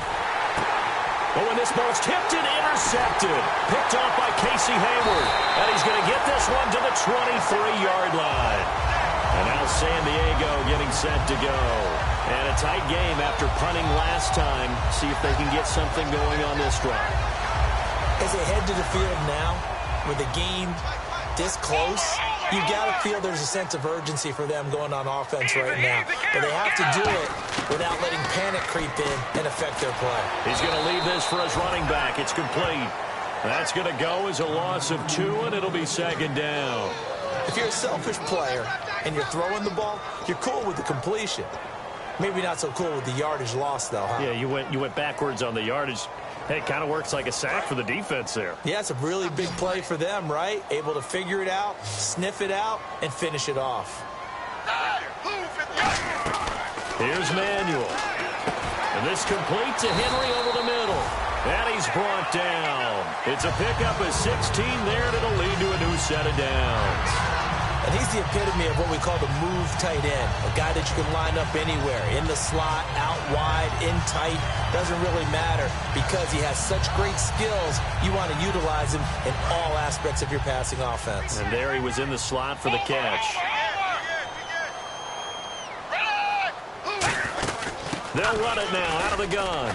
Speaker 2: Oh, and this ball's tipped and intercepted. Picked off by Casey Hayward. And he's going to get this one to the 23-yard line. And now San Diego getting set to go. And a tight game after punting last time. See if they can get something going on this drive.
Speaker 3: As they head to the field now, with the game this close, you've got to feel there's a sense of urgency for them going on offense right now. But they have to do it without letting panic creep in and affect their play.
Speaker 2: He's going to leave this for his running back. It's complete. That's going to go as a loss of 2, and it'll be 2nd down.
Speaker 3: If you're a selfish player and you're throwing the ball, you're cool with the completion. Maybe not so cool with the yardage loss, though, huh?
Speaker 2: Yeah, you went backwards on the yardage. Hey, it kind of works like a sack for the defense there.
Speaker 3: Yeah, it's a really big play for them, right? Able to figure it out, sniff it out, and finish it off.
Speaker 2: Here's Manuel. And this complete to Henry over the middle. And he's brought down. It's a pickup of 16 there, and it'll lead to a new set of downs.
Speaker 3: And he's the epitome of what we call the move tight end. A guy that you can line up anywhere. In the slot, out wide, in tight. Doesn't really matter because he has such great skills. You want to utilize him in all aspects of your passing offense.
Speaker 2: And there he was in the slot for the catch. They'll run it now out of the gun.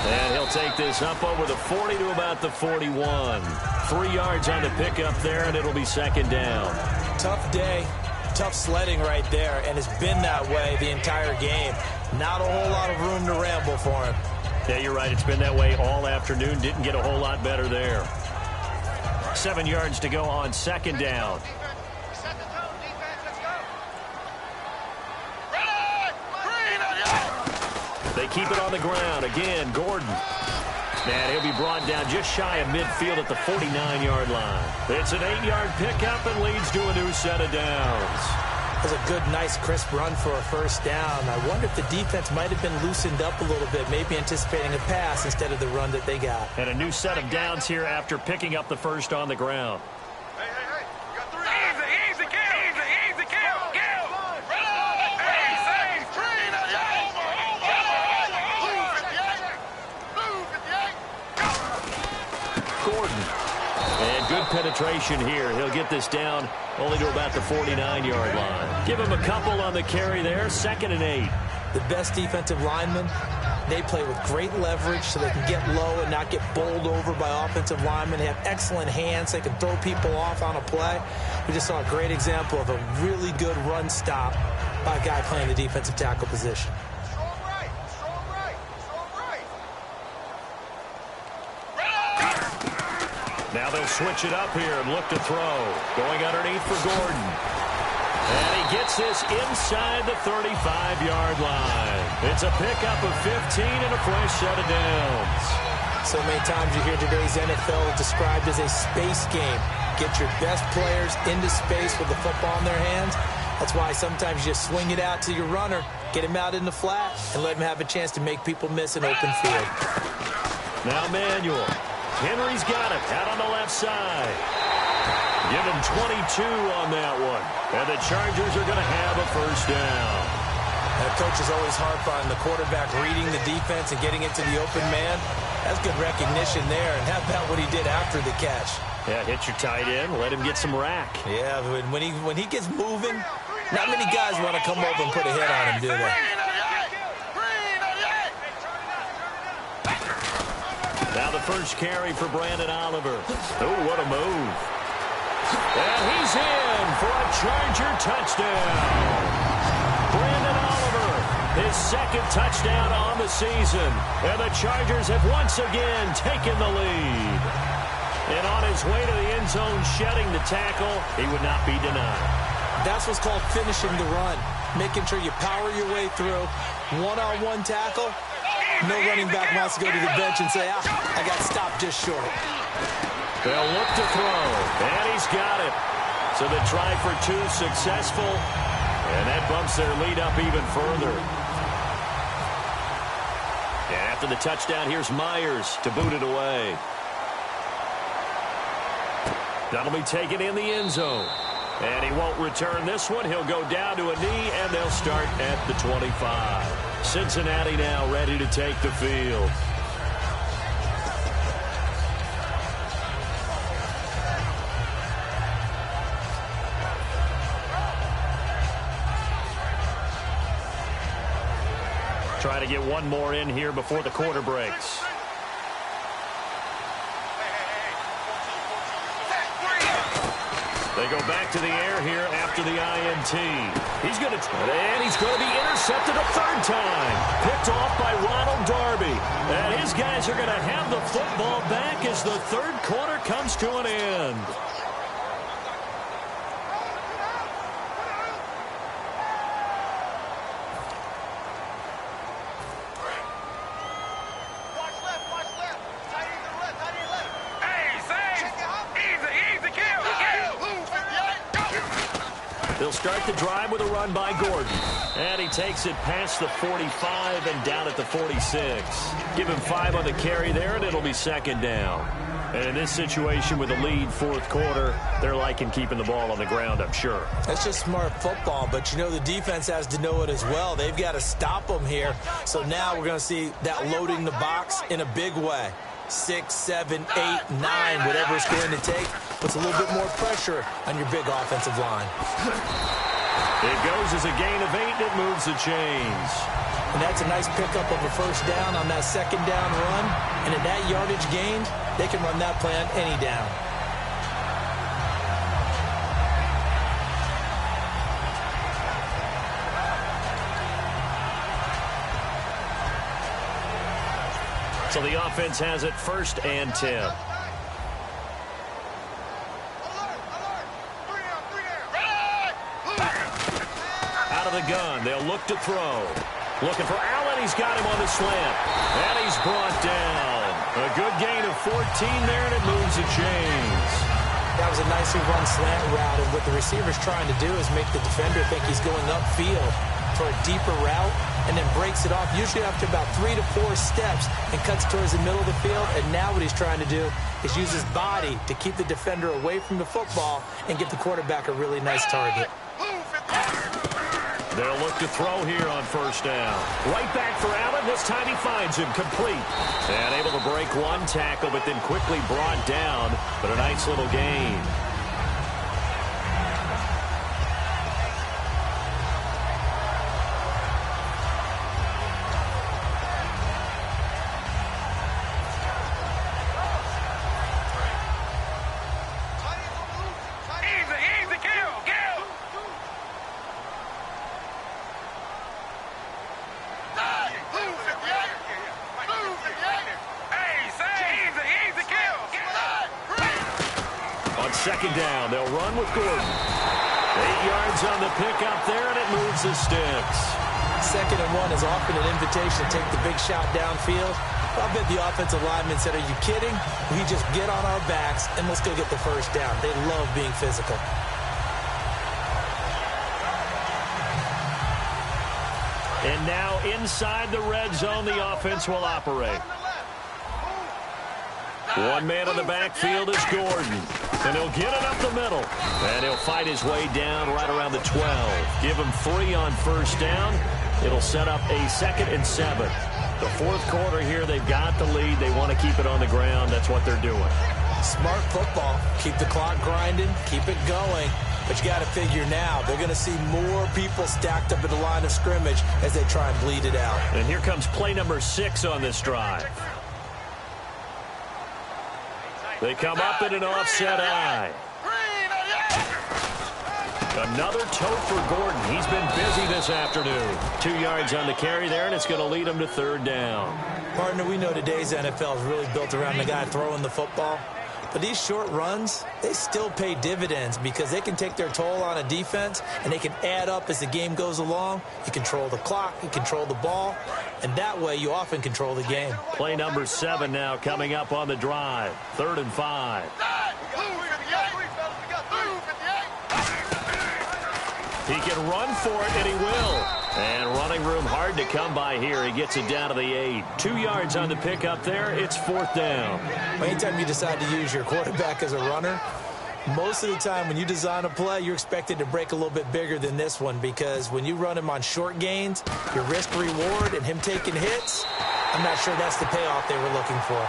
Speaker 2: And he'll take this up over the 40 to about the 41. 3 yards on the pickup there, and it'll be 2nd down.
Speaker 3: Tough day, tough sledding right there, and it's been that way the entire game. Not a whole lot of room to ramble for him.
Speaker 2: Yeah, you're right. It's been that way all afternoon. Didn't get a whole lot better there. 7 yards to go on 2nd down. They keep it on the ground. Again, Gordon. And he'll be brought down just shy of midfield at the 49-yard line. It's an 8-yard pickup and leads to a new set of downs.
Speaker 3: That was a good, nice, crisp run for a first down. I wonder if the defense might have been loosened up a little bit, maybe anticipating a pass instead of the run that they got.
Speaker 2: And a new set of downs here after picking up the first on the ground.
Speaker 4: Hey, you got 3. Easy, kill.
Speaker 2: Gordon. And good penetration here. He'll get this down only to about the 49-yard line. Give him a couple on the carry there. 2nd and 8.
Speaker 3: The best defensive linemen, they play with great leverage so they can get low and not get bowled over by offensive linemen. They have excellent hands. They can throw people off on a play. We just saw a great example of a really good run stop by a guy playing the defensive tackle position.
Speaker 2: Now they'll switch it up here and look to throw. Going underneath for Gordon. And he gets this inside the 35-yard line. It's a pickup of 15 and a fresh set of downs.
Speaker 3: So many times you hear today's NFL described as a space game. Get your best players into space with the football in their hands. That's why sometimes you just swing it out to your runner, get him out in the flat, and let him have a chance to make people miss an open field.
Speaker 2: Now Manuel. Henry's got it out on the left side. Give him 22 on that one. And the Chargers are going to have a first down.
Speaker 3: The coach is always hard on the quarterback reading the defense and getting it to the open man. That's good recognition there. And how about what he did after the catch?
Speaker 2: Yeah, hit your tight end. Let him get some rack.
Speaker 3: Yeah, when he gets moving, not many guys want to come over and put a hit on him, do they?
Speaker 2: Now the first carry for Brandon Oliver. Oh, what a move. And he's in for a Charger touchdown. Brandon Oliver, his 2nd touchdown on the season. And the Chargers have once again taken the lead. And on his way to the end zone, shedding the tackle, he would not be denied.
Speaker 3: That's what's called finishing the run. Making sure you power your way through. One-on-one tackle. No running back wants to go to the bench and say, I got stopped just short.
Speaker 2: They'll look to throw, and he's got it. So the try for 2 successful, and that bumps their lead up even further. And after the touchdown, here's Myers to boot it away. That'll be taken in the end zone. And he won't return this one. He'll go down to a knee, and they'll start at the 25. Cincinnati now ready to take the field. Try to get one more in here before the quarter breaks. They go back to the air here after the INT. He's going to try it, and he's going to be intercepted a 3rd time. Picked off by Ronald Darby. And his guys are going to have the football back as the 3rd quarter comes to an end. They'll start the drive with a run by Gordon. And he takes it past the 45 and down at the 46. Give him 5 on the carry there, and it'll be 2nd down. And in this situation with a lead 4th quarter, they're liking keeping the ball on the ground, I'm sure.
Speaker 3: That's just smart football, but you know the defense has to know it as well. They've got to stop them here. So now we're going to see that loading the box in a big way. 6, 7, 8, 9, whatever it's going to take, puts a little bit more pressure on your big offensive line.
Speaker 2: It goes as a gain of 8, and it moves the chains.
Speaker 3: And that's a nice pickup of a first down on that 2nd down run. And at that yardage gained, they can run that play on any down.
Speaker 2: So the offense has it 1st and 10. Out of the gun, they'll look to throw. Looking for Allen, he's got him on the slant. And he's brought down. A good gain of 14 there, and it moves the chains.
Speaker 3: That was a nicely run slant route, and what the receiver's trying to do is make the defender think he's going upfield for a deeper route, and then breaks it off, usually after about 3 to 4 steps, and cuts towards the middle of the field. And now what he's trying to do is use his body to keep the defender away from the football and get the quarterback a really nice target.
Speaker 2: They'll look to throw here on first down. Right back for Allen. This time he finds him complete. And able to break one tackle, but then quickly brought down. But a nice little gain. Second down, they'll run with Gordon. 8 yards on the pickup there, and it moves the sticks.
Speaker 3: 2nd and 1 is often an invitation to take the big shot downfield. I bet the offensive lineman said, are you kidding? We just get on our backs, and let's go get the first down. They love being physical.
Speaker 2: And now inside the red zone, the offense will operate. One man in the backfield is Gordon. And he'll get it up the middle. And he'll fight his way down right around the 12. Give him 3 on first down. It'll set up a 2nd and 7. The 4th quarter here, they've got the lead. They want to keep it on the ground. That's what they're doing.
Speaker 3: Smart football. Keep the clock grinding. Keep it going. But you got to figure now, they're going to see more people stacked up at the line of scrimmage as they try and bleed it out.
Speaker 2: And here comes play number 6 on this drive. They come up in an offset eye. Another tote for Gordon. He's been busy this afternoon. 2 yards on the carry there, and it's going to lead him to 3rd down.
Speaker 3: Partner, we know today's NFL is really built around the guy throwing the football. But these short runs, they still pay dividends because they can take their toll on a defense, and they can add up as the game goes along. You control the clock, you control the ball, and that way you often control the game.
Speaker 2: Play number 7 now coming up on the drive. 3rd and 5. He can run for it, and he will. And running room hard to come by here. He gets it down to the 8. 2 yards on the pickup there. It's 4th down.
Speaker 3: Anytime you decide to use your quarterback as a runner, most of the time when you design a play, you're expected to break a little bit bigger than this one, because when you run him on short gains, your risk-reward and him taking hits, I'm not sure that's the payoff they were looking for.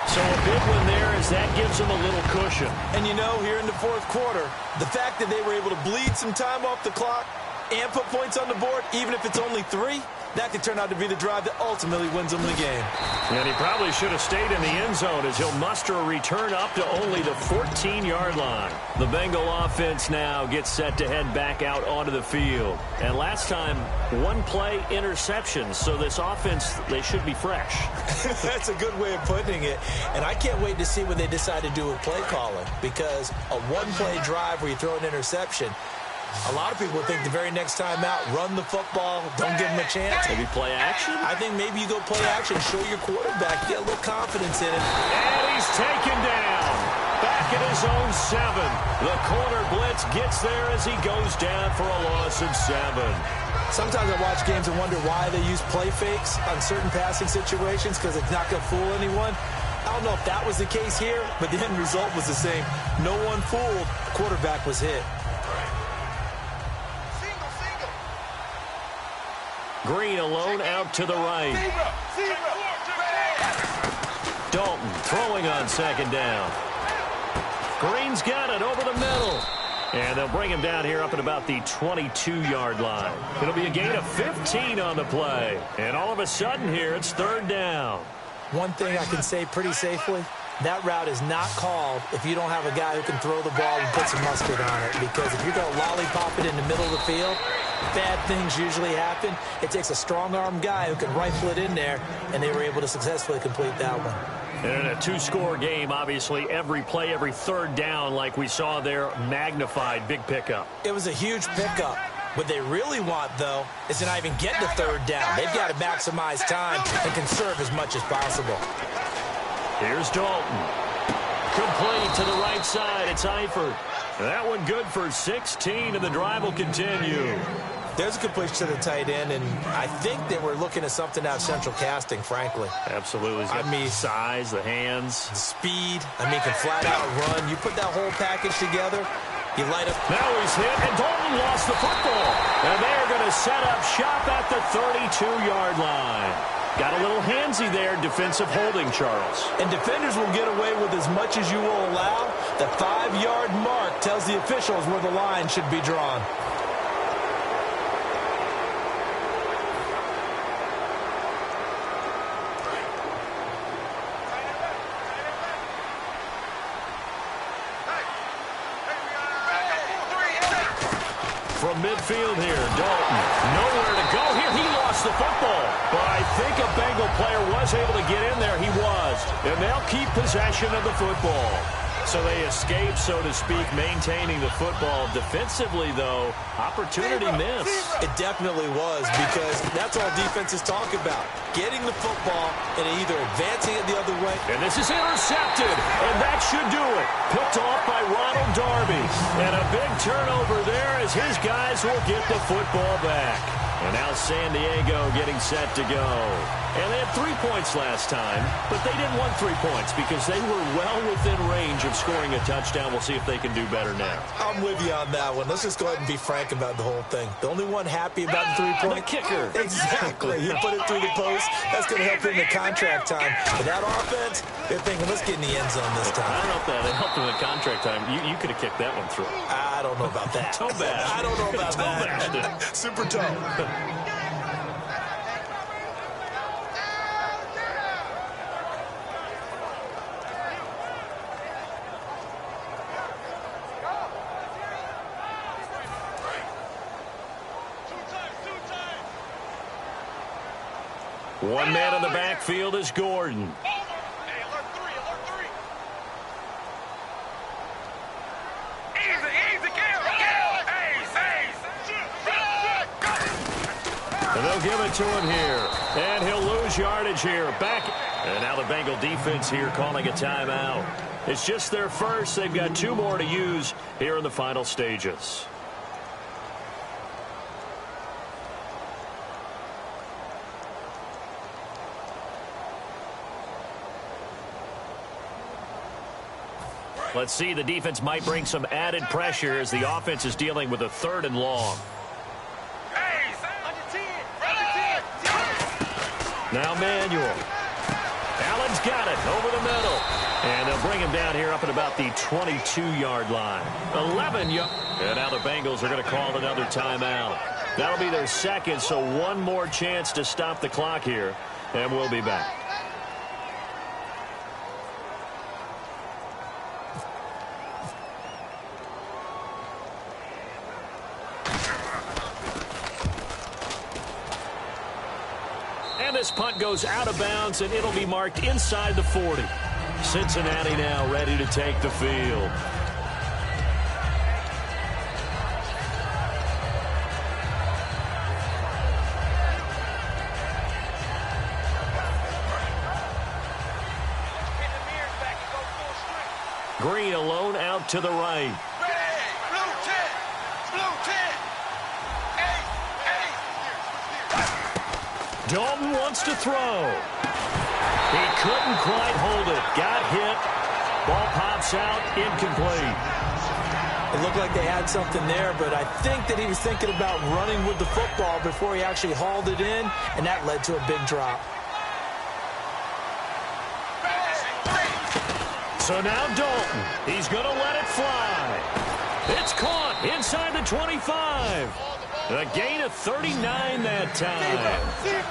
Speaker 2: So a big one there as that gives them a little cushion.
Speaker 3: And you know, here in the 4th quarter, the fact that they were able to bleed some time off the clock and put points on the board, even if it's only 3, that could turn out to be the drive that ultimately wins them the game.
Speaker 2: And he probably should have stayed in the end zone as he'll muster a return up to only the 14-yard line. The Bengal offense now gets set to head back out onto the field. And last time, 1 play interception, so this offense, they should be fresh.
Speaker 3: That's a good way of putting it. And I can't wait to see what they decide to do with play calling, because a 1-play drive where you throw an interception, a lot of people think the very next time out, run the football, don't give them a chance.
Speaker 2: Maybe play action?
Speaker 3: I think maybe you go play action, show your quarterback, get a little confidence in it.
Speaker 2: And he's taken down. Back at his own 7. The corner blitz gets there as he goes down for a loss of 7.
Speaker 3: Sometimes I watch games and wonder why they use play fakes on certain passing situations, because it's not going to fool anyone. I don't know if that was the case here, but the end result was the same. No one fooled. The quarterback was hit.
Speaker 2: Green alone out to the right. Dalton throwing on 2nd down. Green's got it over the middle. And they'll bring him down here up at about the 22-yard line. It'll be a gain of 15 on the play. And all of a sudden here, it's 3rd down.
Speaker 3: One thing I can say pretty safely, that route is not called if you don't have a guy who can throw the ball and put some mustard on it. Because if you're going to lollipop it in the middle of the field, bad things usually happen. It takes a strong-arm guy who can rifle it in there, and they were able to successfully complete that one.
Speaker 2: And in a 2-score game, obviously, every play, every 3rd down, like we saw there, magnified, big pickup.
Speaker 3: It was a huge pickup. What they really want, though, is to not even get to 3rd down. They've got to maximize time and conserve as much as possible.
Speaker 2: Here's Dalton. Complete to the right side. It's Eifert. That one good for 16, and the drive will continue.
Speaker 3: There's a completion to the tight end, and I think that we're looking at something out of central casting, frankly.
Speaker 2: Absolutely. I mean, size, the hands.
Speaker 3: Speed. I mean, can flat out run. You put that whole package together, you light up.
Speaker 2: Now he's hit, and Dalton lost the football. And they're going to set up shop at the 32-yard line. Got a little handsy there, defensive holding, Charles.
Speaker 3: And defenders will get away with as much as you will allow. The 5-yard mark tells the officials where the line should be drawn.
Speaker 2: From midfield here, Dalton. Nowhere to go here. He lost the football. But I think a Bengal player was able to get in there. He was. And they'll keep possession of the football. So they escape, so to speak, maintaining the football. Defensively, though, opportunity missed.
Speaker 3: It definitely was, because that's all defenses talk about. Getting the football and either advancing it the other way.
Speaker 2: And this is intercepted, and that should do it. Picked off by Ronald Darby. And a big turnover there as his guys will get the football back. And now San Diego getting set to go. And they had 3 points last time, but they didn't want 3 points because they were well within range of scoring a touchdown. We'll see if they can do better now.
Speaker 3: I'm with you on that one. Let's just go ahead and be frank about the whole thing. The only one happy about the 3-point.
Speaker 2: The kicker.
Speaker 3: Exactly. You put it through the post. That's going to help him in contract time. But that offense, they're thinking, let's get in the end zone this time.
Speaker 2: I don't know if that helped him in contract time. You could have kicked that one through.
Speaker 3: I don't know about that.
Speaker 2: Toe bash.
Speaker 3: I don't know about
Speaker 2: toe
Speaker 3: that. Super toe.
Speaker 2: One man in the backfield is Gordon.
Speaker 4: Hey, alert three. Easy,
Speaker 2: And they'll give it to him here. And he'll lose yardage here. Back. And now the Bengal defense here calling a timeout. It's just their first. They've got 2 more to use here in the final stages. Let's see, the defense might bring some added pressure as the offense is dealing with a 3rd and long. Now Manuel. Allen's got it over the middle. And they'll bring him down here up at about the 22-yard line. 11 yards. And now the Bengals are going to call another timeout. That'll be their second, so one more chance to stop the clock here. And we'll be back. And this punt goes out of bounds, and it'll be marked inside the 40. Cincinnati now ready to take the field. Green alone out to the right. Dalton wants to throw. He couldn't quite hold it. Got hit. Ball pops out. Incomplete.
Speaker 3: It looked like they had something there, but I think that he was thinking about running with the football before he actually hauled it in, and that led to a big drop.
Speaker 2: So now Dalton. He's going to let it fly. It's caught inside the 25. A gain of 39 that time.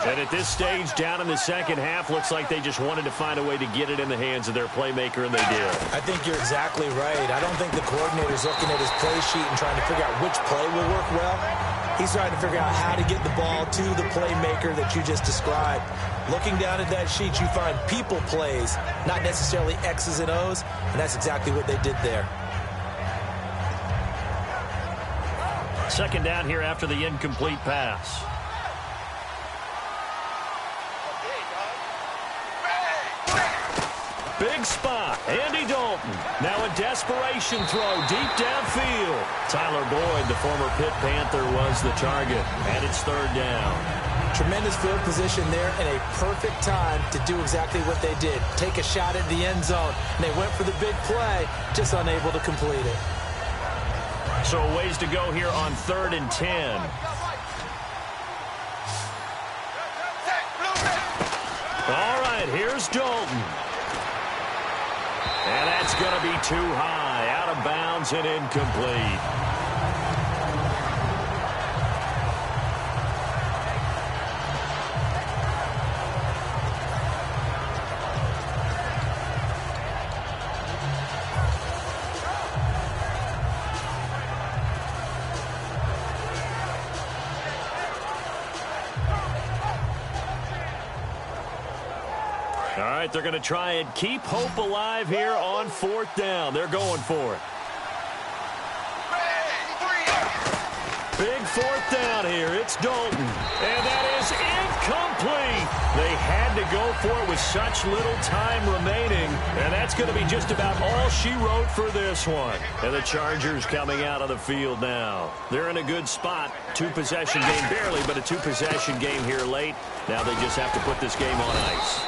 Speaker 2: And at this stage, down in the second half, looks like they just wanted to find a way to get it in the hands of their playmaker, and they did.
Speaker 3: I think you're exactly right. I don't think the coordinator's looking at his play sheet and trying to figure out which play will work well. He's trying to figure out how to get the ball to the playmaker that you just described. Looking down at that sheet, you find people plays, not necessarily X's and O's, and that's exactly what they did there.
Speaker 2: Second down here after the incomplete pass. Big big spot. Andy Dalton. Now a desperation throw deep downfield. Tyler Boyd, the former Pitt Panther, was the target. And it's third down.
Speaker 3: Tremendous field position there and a perfect time to do exactly what they did. Take a shot at the end zone. And they went for the big play, just unable to complete it.
Speaker 2: So a ways to go here on 3rd and 10. All right, here's Dalton. And that's going to be too high, out of bounds and incomplete. All right, they're going to try and keep hope alive here on 4th down. They're going for it. Big 4th down here. It's Dalton. And that is incomplete. They had to go for it with such little time remaining. And that's going to be just about all she wrote for this one. And the Chargers coming out of the field now. They're in a good spot. 2-possession game barely, but a 2-possession game here late. Now they just have to put this game on ice.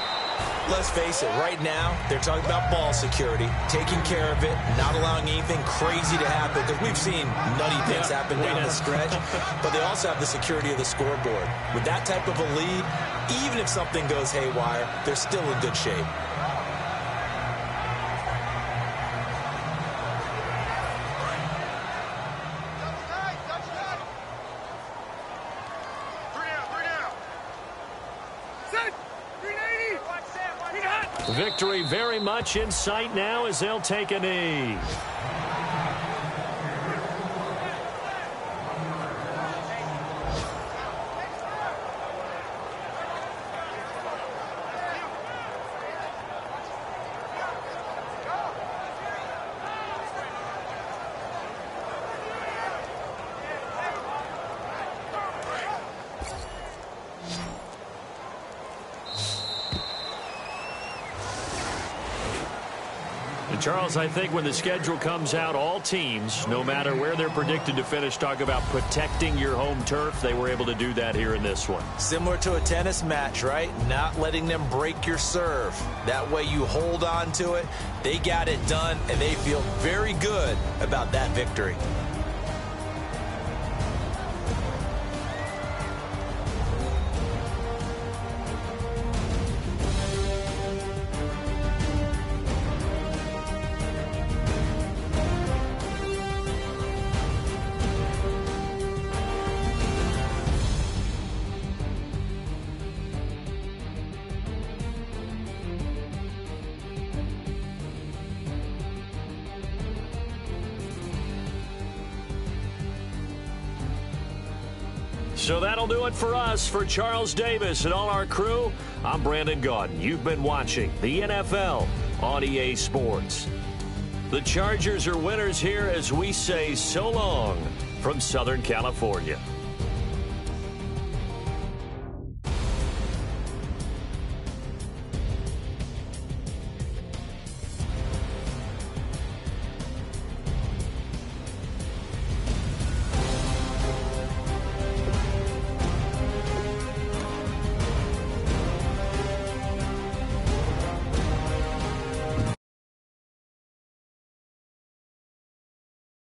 Speaker 3: Let's face it, right now, they're talking about ball security, taking care of it, not allowing anything crazy to happen, because we've seen nutty things happen down the stretch, but they also have the security of the scoreboard. With that type of a lead, even if something goes haywire, they're still in good shape.
Speaker 2: Victory very much in sight now as they'll take a knee. Charles, I think when the schedule comes out, all teams, no matter where they're predicted to finish, talk about protecting your home turf. They were able to do that here in this one.
Speaker 3: Similar to a tennis match, right? Not letting them break your serve. That way you hold on to it. They got it done, and they feel very good about that victory.
Speaker 2: So that'll do it for us. For Charles Davis and all our crew, I'm Brandon Gaudin. You've been watching the NFL on EA Sports. The Chargers are winners here as we say so long from Southern California.